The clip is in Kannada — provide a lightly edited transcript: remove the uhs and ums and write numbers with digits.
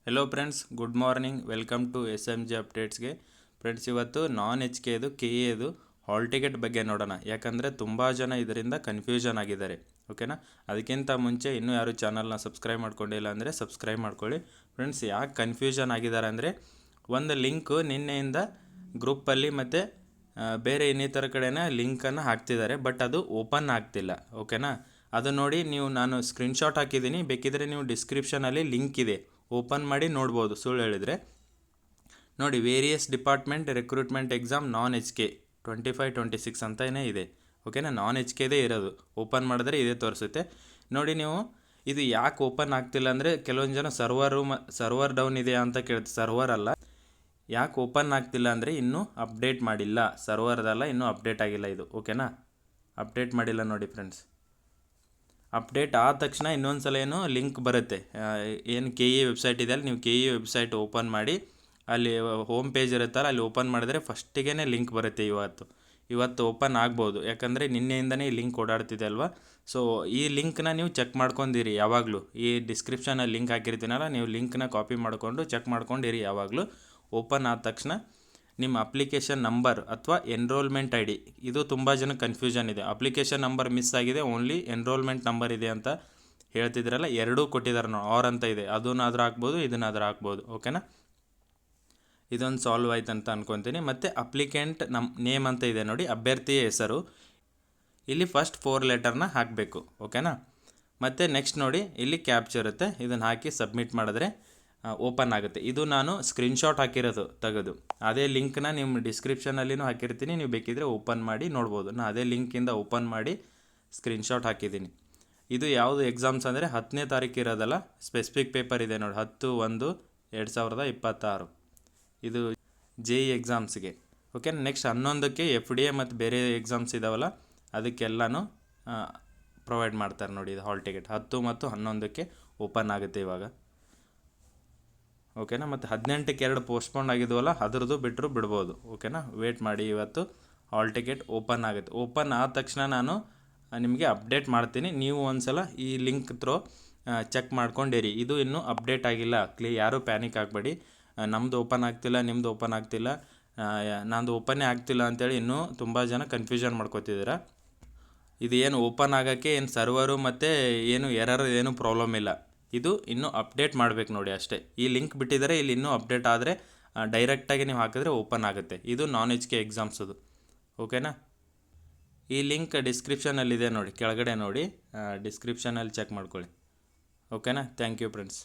Hello friends, good morning. Welcome to SMG ಅಪ್ಡೇಟ್ಸ್ಗೆ. ಫ್ರೆಂಡ್ಸ್, ಇವತ್ತು ನಾನ್ ಎಚ್ ಕೆ ಇದು ಕೆ ಎದು ಹಾಲ್ ಟಿಕೆಟ್ ಬಗ್ಗೆ ನೋಡೋಣ. ಯಾಕಂದರೆ ತುಂಬ ಜನ ಇದರಿಂದ ಕನ್ಫ್ಯೂಷನ್ ಆಗಿದ್ದಾರೆ. ಓಕೆನಾ? ಅದಕ್ಕಿಂತ ಮುಂಚೆ ಇನ್ನೂ ಯಾರು ಚಾನಲ್ನ ಸಬ್ಸ್ಕ್ರೈಬ್ ಮಾಡ್ಕೊಂಡಿಲ್ಲ ಅಂದರೆ ಸಬ್ಸ್ಕ್ರೈಬ್ ಮಾಡ್ಕೊಳ್ಳಿ. ಫ್ರೆಂಡ್ಸ್, ಯಾಕೆ ಕನ್ಫ್ಯೂಷನ್ ಆಗಿದ್ದಾರೆ ಅಂದರೆ, ಒಂದು ಲಿಂಕು ನಿನ್ನೆಯಿಂದ ಗ್ರೂಪಲ್ಲಿ ಮತ್ತು ಬೇರೆ ಇನ್ನಿತರ ಕಡೆನ ಲಿಂಕನ್ನು ಹಾಕ್ತಿದ್ದಾರೆ, ಬಟ್ ಅದು ಓಪನ್ ಆಗ್ತಿಲ್ಲ. ಓಕೆನಾ? ಅದು ನೋಡಿ, ನಾನು ಸ್ಕ್ರೀನ್ಶಾಟ್ ಹಾಕಿದ್ದೀನಿ. ಬೇಕಿದ್ರೆ ನೀವು ಡಿಸ್ಕ್ರಿಪ್ಷನಲ್ಲಿ ಲಿಂಕ್ ಇದೆ, ಓಪನ್ ಮಾಡಿ ನೋಡ್ಬೋದು. ಸುಳ್ಳು ಹೇಳಿದರೆ ನೋಡಿ, ವೇರಿಯಸ್ ಡಿಪಾರ್ಟ್ಮೆಂಟ್ ರಿಕ್ರೂಟ್ಮೆಂಟ್ ಎಕ್ಸಾಮ್ ನಾನ್ ಎಚ್ ಕೆ 25-26 ಅಂತಲೇ ಇದೆ. ಓಕೆನಾ? ನಾನ್ ಎಚ್ ಕೆದೇ ಇರೋದು. ಓಪನ್ ಮಾಡಿದ್ರೆ ಇದೇ ತೋರಿಸುತ್ತೆ ನೋಡಿ. ನೀವು ಇದು ಯಾಕೆ ಓಪನ್ ಆಗ್ತಿಲ್ಲ ಅಂದರೆ, ಕೆಲವೊಂದು ಜನ ಸರ್ವರ್ ಡೌನ್ ಇದೆಯಾ ಅಂತ ಕೇಳ್ತಾರೆ. ಸರ್ವರ್ ಅಲ್ಲ. ಯಾಕೆ ಓಪನ್ ಆಗ್ತಿಲ್ಲ ಅಂದರೆ, ಇನ್ನೂ ಅಪ್ಡೇಟ್ ಮಾಡಿಲ್ಲ. ಸರ್ವರ್ದಲ್ಲ, ಇನ್ನೂ ಅಪ್ಡೇಟ್ ಆಗಿಲ್ಲ ಇದು. ಓಕೆನಾ? ಅಪ್ಡೇಟ್ ಮಾಡಿಲ್ಲ ನೋಡಿ ಫ್ರೆಂಡ್ಸ್. ಅಪ್ಡೇಟ್ ಆದ ತಕ್ಷಣ ಇನ್ನೊಂದು ಸಲ ಲಿಂಕ್ ಬರುತ್ತೆ. ಏನು ಕೆ ಇ ವೆಬ್ಸೈಟ್ ಇದೆ, ಅಲ್ಲಿ ನೀವು ಕೆ ಇ ವೆಬ್ಸೈಟ್ ಓಪನ್ ಮಾಡಿ, ಅಲ್ಲಿ ಹೋಮ್ ಪೇಜ್ ಇರುತ್ತಲ್ಲ, ಅಲ್ಲಿ ಓಪನ್ ಮಾಡಿದ್ರೆ ಫಸ್ಟಿಗೆ ಲಿಂಕ್ ಬರುತ್ತೆ. ಇವತ್ತು ಓಪನ್ ಆಗ್ಬೋದು. ಯಾಕಂದರೆ ನಿನ್ನೆಯಿಂದನೇ ಈ ಲಿಂಕ್ ಓಡಾಡ್ತಿದೆ ಅಲ್ವಾ. ಸೊ ಈ ಲಿಂಕ್ನ ನೀವು ಚೆಕ್ ಮಾಡ್ಕೊಂಡಿರಿ ಯಾವಾಗಲೂ. ಈ ಡಿಸ್ಕ್ರಿಪ್ಷನಲ್ಲಿ ಲಿಂಕ್ ಹಾಕಿರ್ತೀನಲ್ಲ, ನೀವು ಲಿಂಕ್ನ ಕಾಪಿ ಮಾಡಿಕೊಂಡು ಚೆಕ್ ಮಾಡ್ಕೊಂಡಿರಿ ಯಾವಾಗಲೂ. ಓಪನ್ ಆದ ತಕ್ಷಣ ನಿಮ್ಮ ಅಪ್ಲಿಕೇಶನ್ ನಂಬರ್ ಅಥವಾ ಎನ್ರೋಲ್ಮೆಂಟ್ ಐ ಡಿ, ಇದು ತುಂಬ ಜನ ಕನ್ಫ್ಯೂಷನ್ ಇದೆ. ಅಪ್ಲಿಕೇಶನ್ ನಂಬರ್ ಮಿಸ್ ಆಗಿದೆ, ಓನ್ಲಿ ಎನ್ರೋಲ್ಮೆಂಟ್ ನಂಬರ್ ಇದೆ ಅಂತ ಹೇಳ್ತಿದ್ರಲ್ಲ, ಎರಡೂ ಕೊಟ್ಟಿದ್ದಾರೆ ನೋಡಿ. ಆರ್ ಅಂತ ಇದೆ, ಅದನ್ನಾದ್ರೂ ಹಾಕ್ಬೋದು, ಇದನ್ನಾದ್ರೂ ಹಾಕ್ಬೋದು. ಓಕೆನಾ? ಇದೊಂದು ಸಾಲ್ವ್ ಆಯ್ತು ಅಂತ ಅನ್ಕೊತೀನಿ. ಮತ್ತು ಅಪ್ಲಿಕೆಂಟ್ ನೇಮ್ ಅಂತ ಇದೆ ನೋಡಿ, ಅಭ್ಯರ್ಥಿಯ ಹೆಸರು. ಇಲ್ಲಿ ಫಸ್ಟ್ 4 ಲೆಟರ್ನ ಹಾಕಬೇಕು. ಓಕೆನಾ? ಮತ್ತು ನೆಕ್ಸ್ಟ್ ನೋಡಿ, ಇಲ್ಲಿ ಕ್ಯಾಪ್ಚರ್ ಇರುತ್ತೆ, ಇದನ್ನು ಹಾಕಿ ಸಬ್ಮಿಟ್ ಮಾಡಿದ್ರೆ ಓಪನ್ ಆಗುತ್ತೆ. ಇದು ನಾನು ಸ್ಕ್ರೀನ್ಶಾಟ್ ಹಾಕಿರೋದು ತೆಗೆದು. ಅದೇ ಲಿಂಕ್ನ ನಿಮ್ಮ ಡಿಸ್ಕ್ರಿಪ್ಷನಲ್ಲಿನೂ ಹಾಕಿರ್ತೀನಿ, ನೀವು ಬೇಕಿದ್ರೆ ಓಪನ್ ಮಾಡಿ ನೋಡ್ಬೋದು. ನಾನು ಅದೇ ಲಿಂಕಿಂದ ಓಪನ್ ಮಾಡಿ ಸ್ಕ್ರೀನ್ಶಾಟ್ ಹಾಕಿದ್ದೀನಿ. ಇದು ಯಾವುದು ಎಕ್ಸಾಮ್ಸ್ ಅಂದರೆ 10ನೇ ತಾರೀಕು ಇರೋದಲ್ಲ, ಸ್ಪೆಸಿಫಿಕ್ ಪೇಪರ್ ಇದೆ ನೋಡಿ, 10/1/2026. ಇದು JE ಎಕ್ಸಾಮ್ಸ್ಗೆ. ಓಕೆ. ನೆಕ್ಸ್ಟ್ 11ಕ್ಕೆ FDA ಮತ್ತು ಬೇರೆ ಎಕ್ಸಾಮ್ಸ್ ಇದ್ದಾವಲ್ಲ, ಅದಕ್ಕೆಲ್ಲನೂ ಪ್ರೊವೈಡ್ ಮಾಡ್ತಾರೆ ನೋಡಿ. ಇದು ಹಾಲ್ ಟಿಕೆಟ್ 10 ಮತ್ತು 11ಕ್ಕೆ ಓಪನ್ ಆಗುತ್ತೆ ಇವಾಗ. ಓಕೆನಾ? ಮತ್ತು 18ಕ್ಕೆ 2 ಪೋಸ್ಟ್ಪೋನ್ ಆಗಿದ್ವಲ್ಲ, ಅದರದ್ದು ಬಿಡ್ಬೋದು. ಓಕೆನಾ? ವೇಟ್ ಮಾಡಿ, ಇವತ್ತು ಹಾಲ್ ಟಿಕೆಟ್ ಓಪನ್ ಆಗುತ್ತೆ. ಓಪನ್ ಆದ ತಕ್ಷಣ ನಾನು ನಿಮಗೆ ಅಪ್ಡೇಟ್ ಮಾಡ್ತೀನಿ. ನೀವು ಒಂದು ಸಲ ಈ ಲಿಂಕ್ ಚೆಕ್ ಮಾಡ್ಕೊಂಡಿರಿ. ಇದು ಇನ್ನೂ ಅಪ್ಡೇಟ್ ಆಗಿಲ್ಲ. ಯಾರೂ ಪ್ಯಾನಿಕ್ ಆಗಬೇಡಿ. ನಮ್ಮದು ಓಪನ್ ಆಗ್ತಿಲ್ಲ, ನಿಮ್ಮದು ಓಪನ್ ಆಗ್ತಿಲ್ಲ, ನಂದು ಓಪನ್ನೇ ಆಗ್ತಿಲ್ಲ ಅಂತೇಳಿ ಇನ್ನೂ ತುಂಬ ಜನ ಕನ್ಫ್ಯೂಷನ್ ಮಾಡ್ಕೋತಿದ್ದೀರಾ. ಇದು ಏನು ಓಪನ್ ಆಗೋಕ್ಕೆ ಏನು ಸರ್ವರು ಮತ್ತು ಏನು ಏನು ಪ್ರಾಬ್ಲಮ್ ಇಲ್ಲ. ಇದು ಇನ್ನೂ ಅಪ್ಡೇಟ್ ಮಾಡಬೇಕು ನೋಡಿ ಅಷ್ಟೇ. ಈ ಲಿಂಕ್ ಬಿಟ್ಟಿದ್ದಾರೆ, ಇಲ್ಲಿ ಇನ್ನೂ ಅಪ್ಡೇಟ್ ಆದರೆ ಡೈರೆಕ್ಟಾಗಿ ನೀವು ಹಾಕಿದ್ರೆ ಓಪನ್ ಆಗುತ್ತೆ. ಇದು ನಾನ್ ಎಚ್ ಕೆ ಎಕ್ಸಾಮ್ಸದು. ಓಕೆನಾ? ಈ ಲಿಂಕ್ ಡಿಸ್ಕ್ರಿಪ್ಷನಲ್ಲಿದೆ ನೋಡಿ, ಕೆಳಗಡೆ ನೋಡಿ, ಡಿಸ್ಕ್ರಿಪ್ಷನಲ್ಲಿ ಚೆಕ್ ಮಾಡ್ಕೊಳ್ಳಿ. ಓಕೆನಾ? Thank you friends.